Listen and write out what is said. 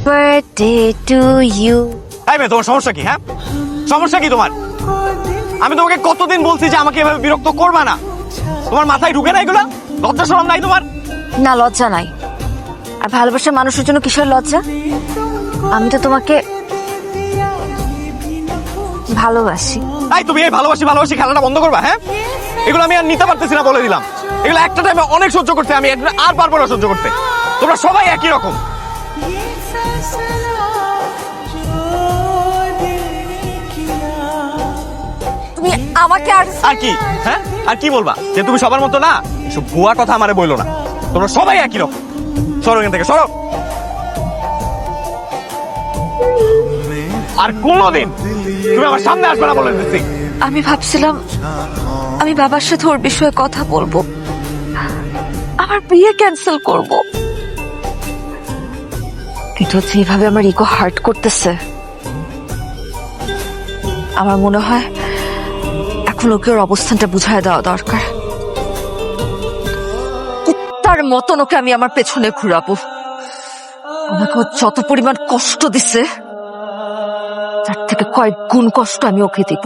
Birthday to you. এই মেয়ে, তোমার সমস্যা কি? হ্যাঁ, সমস্যা কি তোমার? আমি তোমাকে কতদিন বলছি যে আমাকে এভাবে বিরক্ত করবা না। তোমার মাথায় ঢুকে না এগুলো? লজ্জা শরম নাই তোমার? না, লজ্জা নাই। আর ভালোবাসার মানুষের জন্য কিসের লজ্জা? আমি তো তোমাকে ভালোবাসি। তাই তুমি এই ভালোবাসি ভালোবাসি খেলাটা বন্ধ করবা? হ্যাঁ, এগুলো আমি আর নিতে পারতেছি না, বলে দিলাম। এগুলো একটা টাইমে অনেক সহ্য করতে, আমি আর পারবো না সহ্য করতে। তোমরা সবাই একই রকম। তুমি আমাকে আর আর কি? হ্যাঁ, আর কি বলবা? যে তুমি সবার মতো না? এসব ভুয়া কথা আমারে বইলো না। তোমরা সবাই একই রকম। সরো এখান থেকে, সরো। আর কোনোদিন তুমি আমার সামনে আসবে না বলে দিচ্ছি। আমি ভাবছিলাম আমি বাবার সাথে ওর বিষয়ে কথা বলবো, আমার বিয়ে ক্যান্সেল করব, কিন্তু যেভাবে আমার ইগো হার্ট করতেছে, আমার মনে হয় এখন ওকে ওর অবস্থানটা বুঝায় দেওয়া দরকার। কুত্তার মতন ওকে আমি আমার পেছনে ঘুরাবো। আমাকে ও যত পরিমাণ কষ্ট দিছে, তার থেকে কয়েক গুণ কষ্ট আমি ওকে দিব।